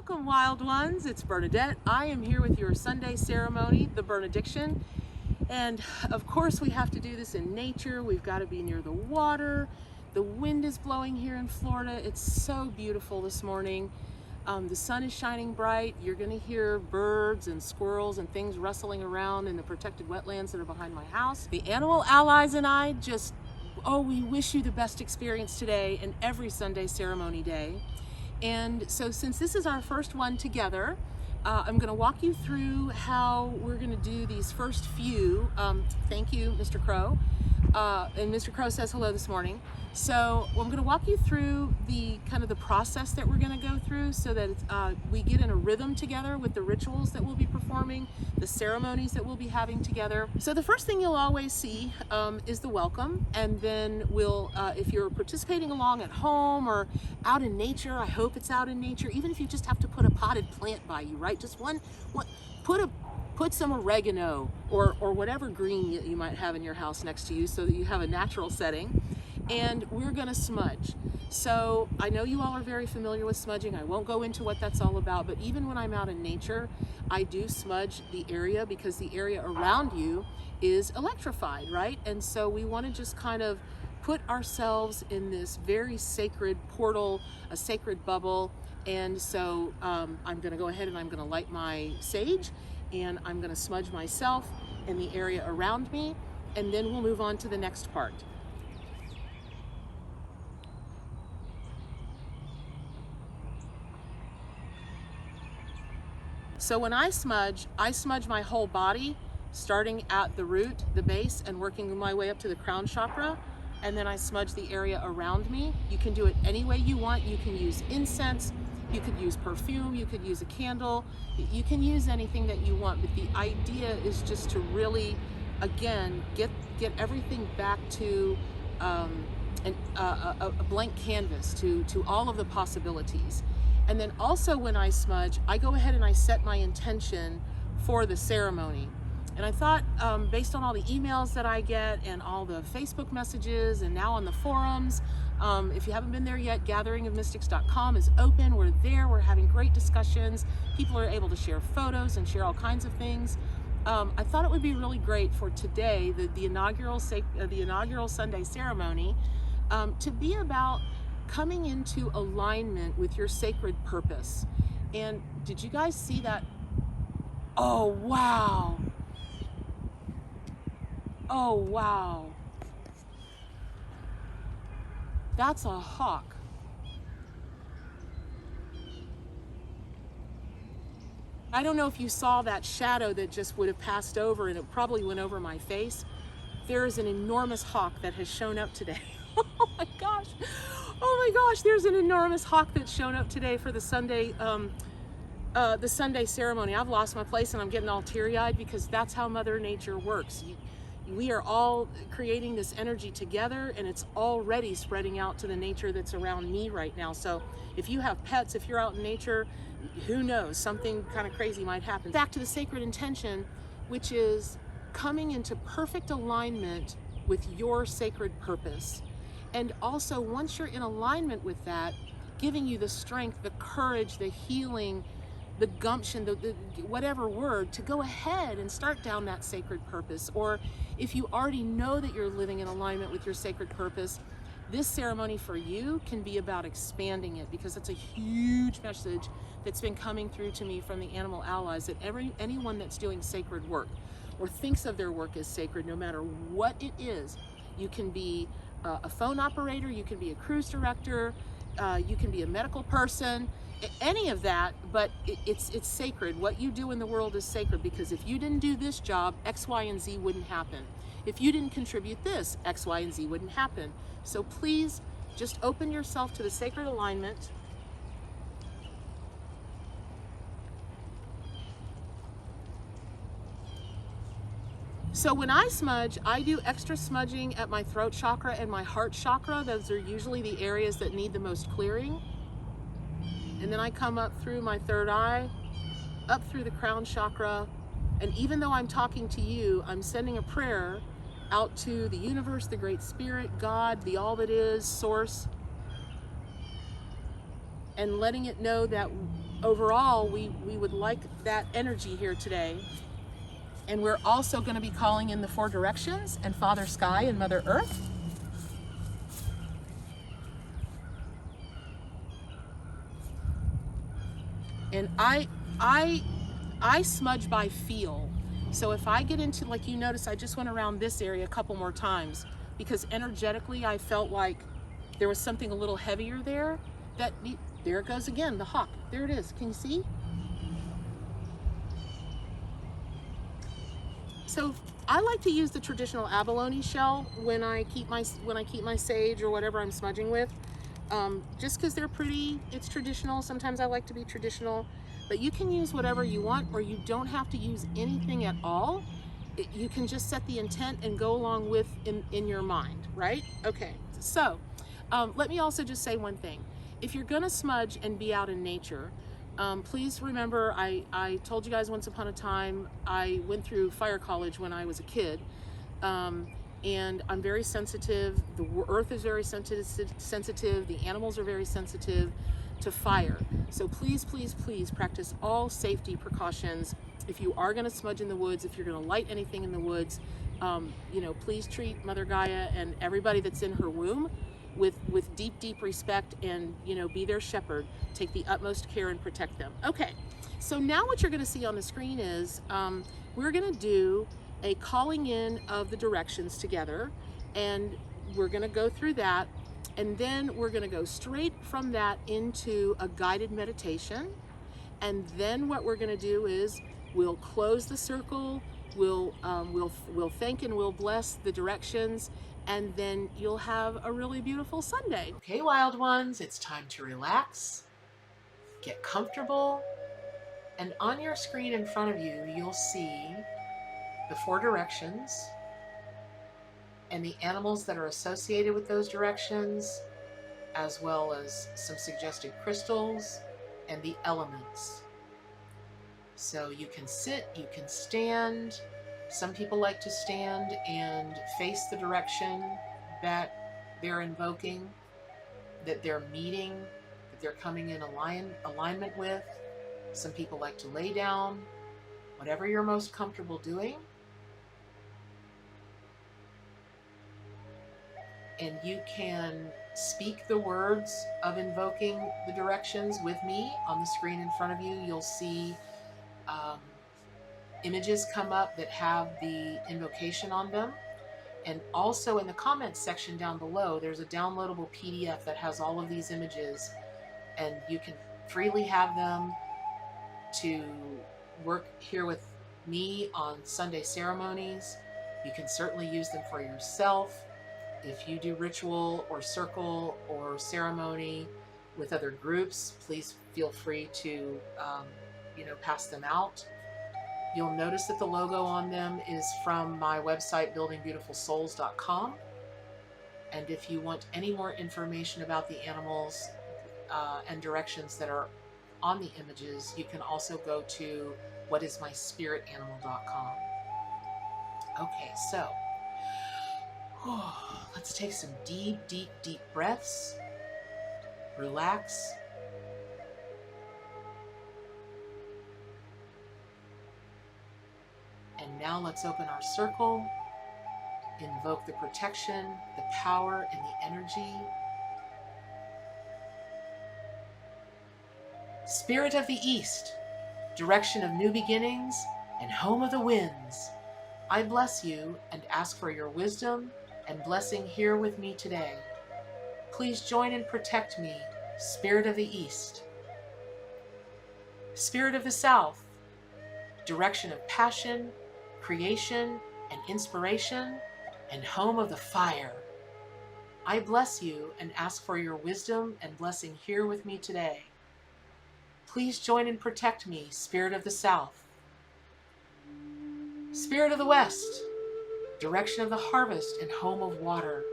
Welcome, wild ones. It's Bernadette. I am here with your Sunday ceremony, the benediction. And of course, we have to do this in nature. We've got to be near the water. The wind is blowing here in Florida. It's so beautiful this morning. The sun is shining bright. You're going to hear birds and squirrels and things rustling around in the protected wetlands that are behind my house. The animal allies and I we wish you the best experience today and every Sunday ceremony day. And so since this is our first one together, I'm going to walk you through how we're going to do these first few. Thank you, Mr. Crow. And Mr. Crow says hello this morning. So I'm going to walk you through the process that we're going to go through so that we get in a rhythm together with the rituals that we'll be performing, the ceremonies that we'll be having together. So the first thing you'll always see is the welcome, and then we'll, if you're participating along at home or out in nature, I hope it's out in nature, even if you just have to put a potted plant by you, right? Just one put some oregano or whatever green you might have in your house next to you so that you have a natural setting. And we're gonna smudge. So I know you all are very familiar with smudging. I won't go into what that's all about, but even when I'm out in nature, I do smudge the area because the area around you is electrified, right? And so we wanna just kind of put ourselves in this very sacred portal, a sacred bubble. And so I'm gonna go ahead and I'm gonna light my sage, and I'm gonna smudge myself in the area around me, and then we'll move on to the next part. So when I smudge my whole body, starting at the root, the base, and working my way up to the crown chakra, and then I smudge the area around me. You can do it any way you want. You can use incense, you could use perfume, you could use a candle, you can use anything that you want, but the idea is just to really, again, get everything back to a blank canvas, to all of the possibilities. And then also when I smudge, I go ahead and I set my intention for the ceremony. And I thought, based on all the emails that I get and all the Facebook messages and now on the forums, if you haven't been there yet, gatheringofmystics.com is open. We're there, we're having great discussions. People are able to share photos and share all kinds of things. I thought it would be really great for today, the inaugural Sunday ceremony, to be about coming into alignment with your sacred purpose. And did you guys see that? Oh, wow. Oh, wow. That's a hawk. I don't know if you saw that shadow that just would have passed over, and it probably went over my face. There is an enormous hawk that has shown up today. Oh my gosh. Oh my gosh, there's an enormous hawk that's shown up today for the Sunday ceremony. I've lost my place and I'm getting all teary-eyed because that's how Mother Nature works. We are all creating this energy together, and it's already spreading out to the nature that's around me right now. So if you have pets, if you're out in nature, who knows, something kind of crazy might happen. Back to the sacred intention, which is coming into perfect alignment with your sacred purpose. And also, once you're in alignment with that, giving you the strength, the courage, the healing, the gumption, the whatever word, to go ahead and start down that sacred purpose. Or if you already know that you're living in alignment with your sacred purpose, this ceremony for you can be about expanding it, because it's a huge message that's been coming through to me from the animal allies, that anyone that's doing sacred work or thinks of their work as sacred, no matter what it is, you can be a phone operator, you can be a cruise director, you can be a medical person, any of that, but it's sacred. What you do in the world is sacred, because if you didn't do this job, X, Y, and Z wouldn't happen. If you didn't contribute this, X, Y, and Z wouldn't happen. So please just open yourself to the sacred alignment. So when I smudge, I do extra smudging at my throat chakra and my heart chakra. Those are usually the areas that need the most clearing. And then I come up through my third eye, up through the crown chakra. And even though I'm talking to you, I'm sending a prayer out to the universe, the Great Spirit, God, the all that is, Source, and letting it know that overall, we would like that energy here today. And we're also going to be calling in the 4 directions and Father Sky and Mother Earth. And I smudge by feel. So if I get into, like you notice, I just went around this area a couple more times because energetically I felt like there was something a little heavier there. There it goes again, the hawk. There it is. Can you see? So I like to use the traditional abalone shell when I keep my sage or whatever I'm smudging with, just because they're pretty. It's traditional. Sometimes I like to be traditional, but you can use whatever you want, or you don't have to use anything at all. You can just set the intent and go along with in your mind, right? Okay. So let me also just say one thing. If you're gonna smudge and be out in nature, please remember, I told you guys once upon a time, I went through fire college when I was a kid, and I'm very sensitive. The earth is very sensitive. The animals are very sensitive to fire. So please, please, please practice all safety precautions. If you are going to smudge in the woods, if you're going to light anything in the woods, please treat Mother Gaia and everybody that's in her womb with deep, deep respect, and be their shepherd. Take the utmost care and protect them. Okay, so now what you're going to see on the screen is we're going to do a calling in of the directions together, and we're going to go through that, and then we're going to go straight from that into a guided meditation. And then what we're going to do is we'll close the circle, we'll thank and we'll bless the directions, and then you'll have a really beautiful Sunday. Okay, wild ones, it's time to relax, get comfortable, and on your screen in front of you, you'll see the 4 directions and the animals that are associated with those directions, as well as some suggested crystals and the elements. So you can sit, you can stand. Some people like to stand and face the direction that they're invoking, that they're meeting, that they're coming in alignment with. Some people like to lay down. Whatever you're most comfortable doing. And you can speak the words of invoking the directions with me on the screen in front of you. You'll see images come up that have the invocation on them. And also in the comments section down below, there's a downloadable PDF that has all of these images, and you can freely have them to work here with me on Sunday ceremonies. You can certainly use them for yourself. If you do ritual or circle or ceremony with other groups, please feel free to pass them out. You'll notice that the logo on them is from my website, buildingbeautifulsouls.com. And if you want any more information about the animals and directions that are on the images, you can also go to whatismyspiritanimal.com. Okay, so let's take some deep, deep, deep breaths. Relax. And now let's open our circle, invoke the protection, the power, and the energy. Spirit of the East, direction of new beginnings and home of the winds, I bless you and ask for your wisdom and blessing here with me today. Please join and protect me, Spirit of the East. Spirit of the South, direction of passion, creation, and inspiration, and home of the fire, I bless you and ask for your wisdom and blessing here with me today. Please join and protect me, Spirit of the South. Spirit of the West, direction of the harvest and home of water,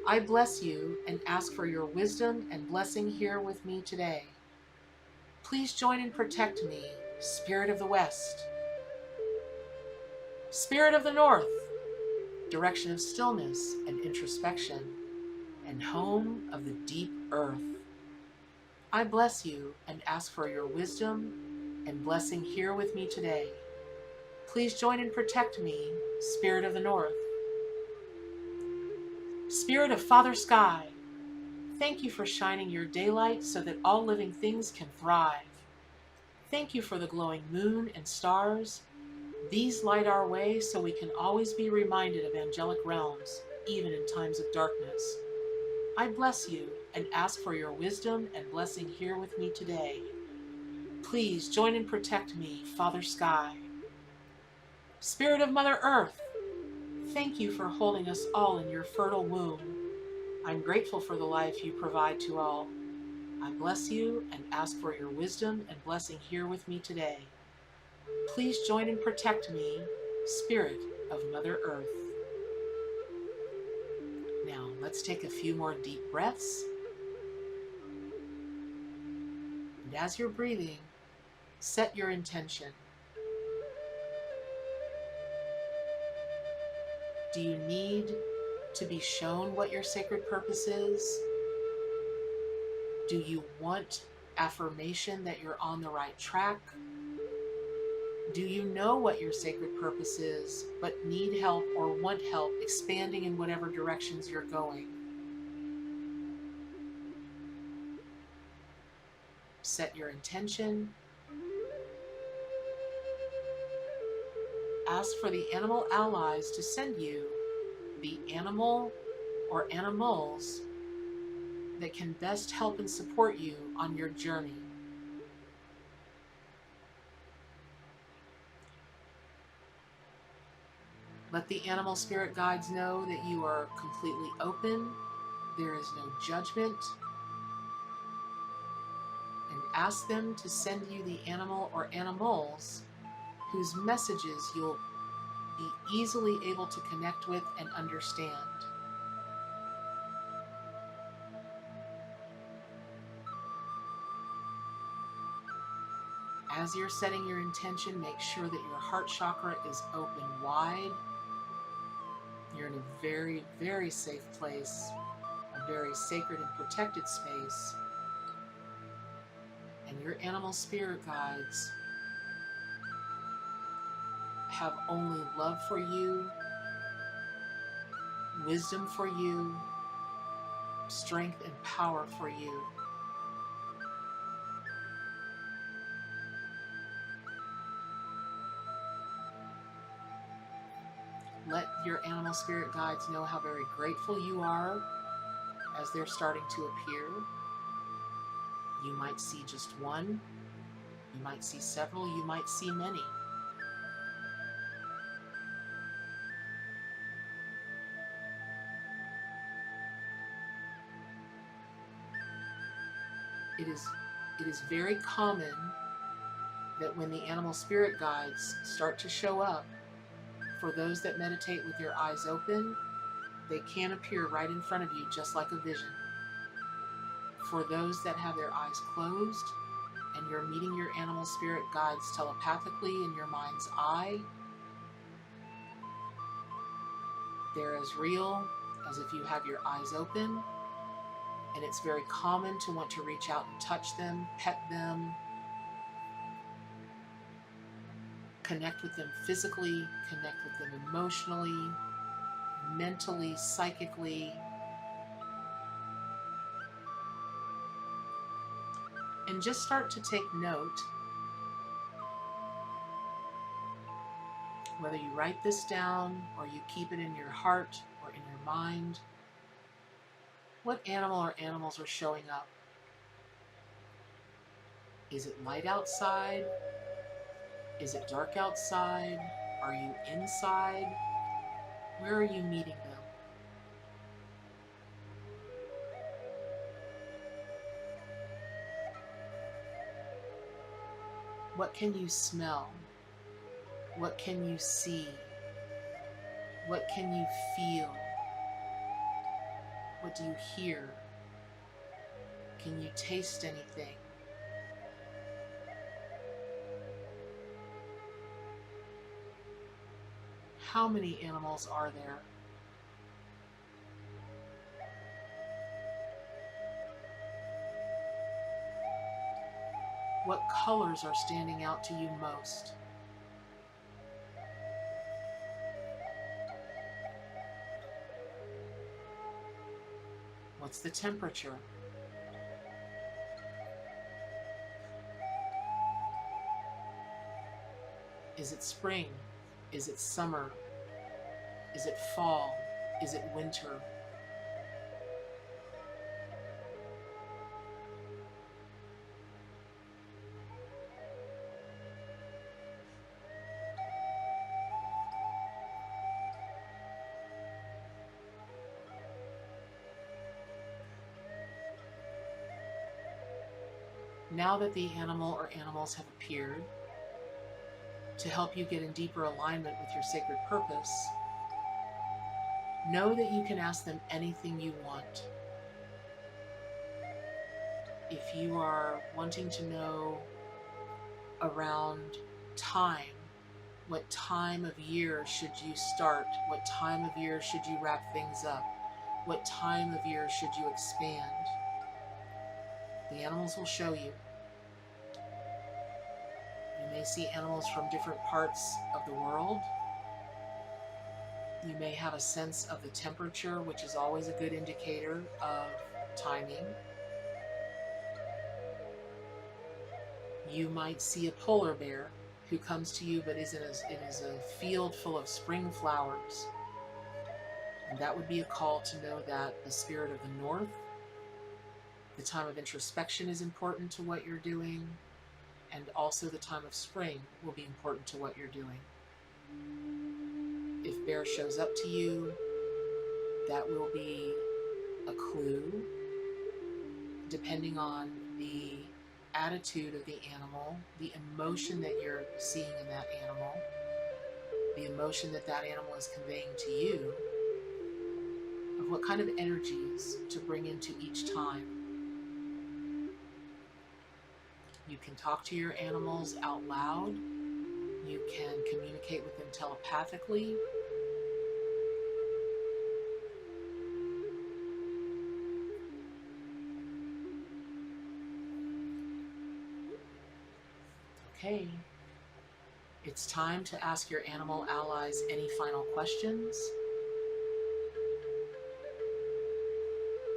I bless you and ask for your wisdom and blessing here with me today. Please join and protect me, Spirit of the West. Spirit of the North, direction of stillness and introspection, and home of the deep earth, I bless you and ask for your wisdom and blessing here with me today. Please join and protect me, Spirit of the North. Spirit of Father Sky, thank you for shining your daylight so that all living things can thrive. Thank you for the glowing moon and stars. These light our way so we can always be reminded of angelic realms, even in times of darkness. I bless you and ask for your wisdom and blessing here with me today. Please join and protect me, Father Sky. Spirit of Mother Earth, thank you for holding us all in your fertile womb. I'm grateful for the life you provide to all. I bless you and ask for your wisdom and blessing here with me today. Please join and protect me, Spirit of Mother Earth. Now, let's take a few more deep breaths. And as you're breathing, set your intention. Do you need to be shown what your sacred purpose is? Do you want affirmation that you're on the right track? Do you know what your sacred purpose is, but need help or want help expanding in whatever directions you're going? Set your intention. Ask for the animal allies to send you the animal or animals that can best help and support you on your journey. Let the animal spirit guides know that you are completely open. There is no judgment. And ask them to send you the animal or animals whose messages you'll be easily able to connect with and understand. As you're setting your intention, make sure that your heart chakra is open wide. You're in a very, very safe place, a very sacred and protected space. And your animal spirit guides have only love for you, wisdom for you, strength and power for you. Let your animal spirit guides know how very grateful you are as they're starting to appear. You might see just one, you might see several, you might see many. It is very common that when the animal spirit guides start to show up, for those that meditate with their eyes open, they can appear right in front of you just like a vision. For those that have their eyes closed and you're meeting your animal spirit guides telepathically in your mind's eye, they're as real as if you have your eyes open. And it's very common to want to reach out and touch them, pet them, connect with them physically, connect with them emotionally, mentally, psychically. And just start to take note, whether you write this down or you keep it in your heart or in your mind, what animal or animals are showing up? Is it light outside? Is it dark outside? Are you inside? Where are you meeting them? What can you smell? What can you see? What can you feel? What do you hear? Can you taste anything? How many animals are there? What colors are standing out to you most? What's the temperature? Is it spring? Is it summer? Is it fall? Is it winter? Now that the animal or animals have appeared, to help you get in deeper alignment with your sacred purpose, know that you can ask them anything you want. If you are wanting to know around time, what time of year should you start? What time of year should you wrap things up? What time of year should you expand? The animals will show you. You may see animals from different parts of the world. You may have a sense of the temperature, which is always a good indicator of timing. You might see a polar bear who comes to you but is in a field full of spring flowers. And that would be a call to know that the spirit of the north, the time of introspection is important to what you're doing, and also the time of spring will be important to what you're doing. If bear shows up to you, that will be a clue, depending on the attitude of the animal, the emotion that you're seeing in that animal, the emotion that that animal is conveying to you, of what kind of energies to bring into each time. You can talk to your animals out loud. You can communicate with them telepathically. Okay, it's time to ask your animal allies any final questions.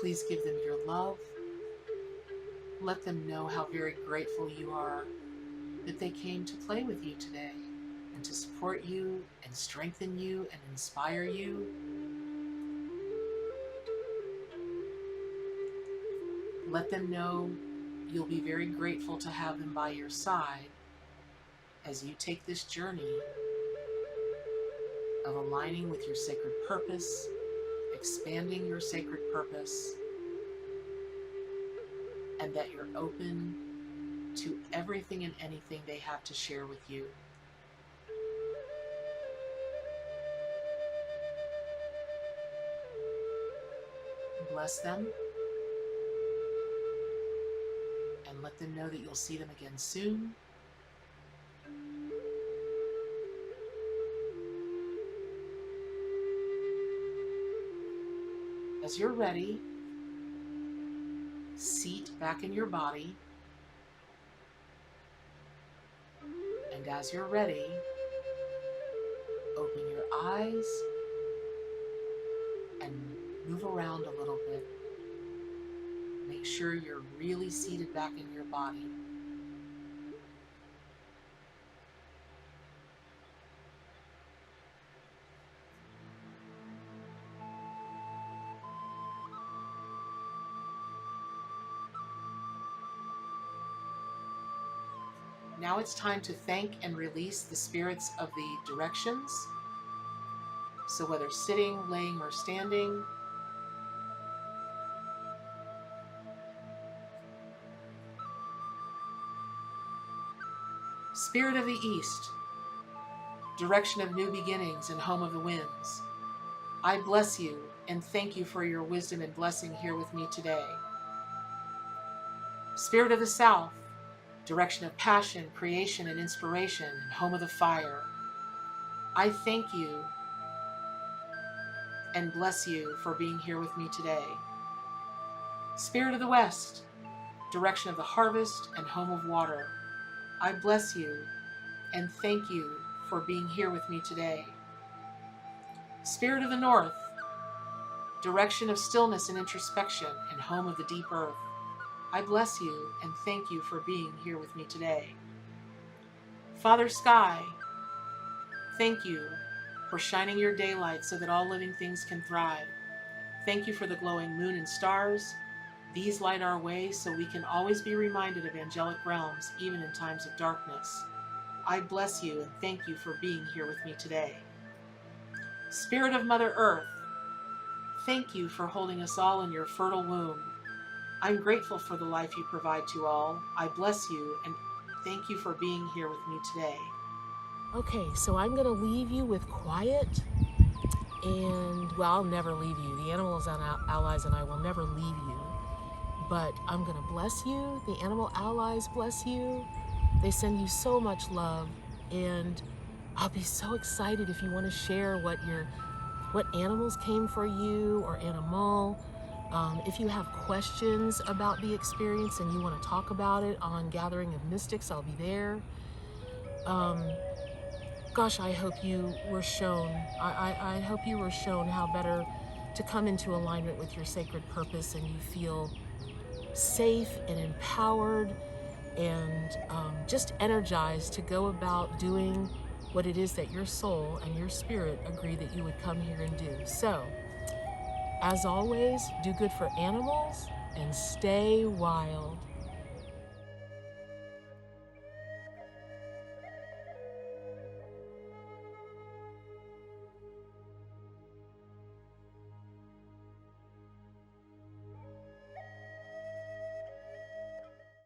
Please give them your love. Let them know how very grateful you are that they came to play with you today and to support you and strengthen you and inspire you. Let them know you'll be very grateful to have them by your side as you take this journey of aligning with your sacred purpose, expanding your sacred purpose, and that you're open to everything and anything they have to share with you. Bless them and let them know that you'll see them again soon. As you're ready, seat back in your body, and as you're ready, open your eyes and move around a little bit. Make sure you're really seated back in your body. Now it's time to thank and release the spirits of the directions. So whether sitting, laying, or standing, Spirit of the East, direction of new beginnings and home of the winds, I bless you and thank you for your wisdom and blessing here with me today. Spirit of the South, direction of passion, creation, and inspiration, and home of the fire, I thank you and bless you for being here with me today. Spirit of the West, direction of the harvest and home of water, I bless you and thank you for being here with me today. Spirit of the North, direction of stillness and introspection and home of the deep earth, I bless you and thank you for being here with me today. Father Sky, thank you for shining your daylight so that all living things can thrive. Thank you for the glowing moon and stars. These light our way so we can always be reminded of angelic realms, even in times of darkness. I bless you and thank you for being here with me today. Spirit of Mother Earth, thank you for holding us all in your fertile womb. I'm grateful for the life you provide to all. I bless you and thank you for being here with me today. Okay, so I'm going to leave you with quiet. And, well, I'll never leave you. The animals and allies and I will never leave you. But I'm going to bless you. The animal allies bless you. They send you so much love. And I'll be so excited if you want to share what animals came for you or animal. If you have questions about the experience and you want to talk about it on Gathering of Mystics, I'll be there. Gosh, I hope you were shown. I hope you were shown how better to come into alignment with your sacred purpose, and you feel safe and empowered and just energized to go about doing what it is that your soul and your spirit agree that you would come here and do. So, as always, do good for animals and stay wild.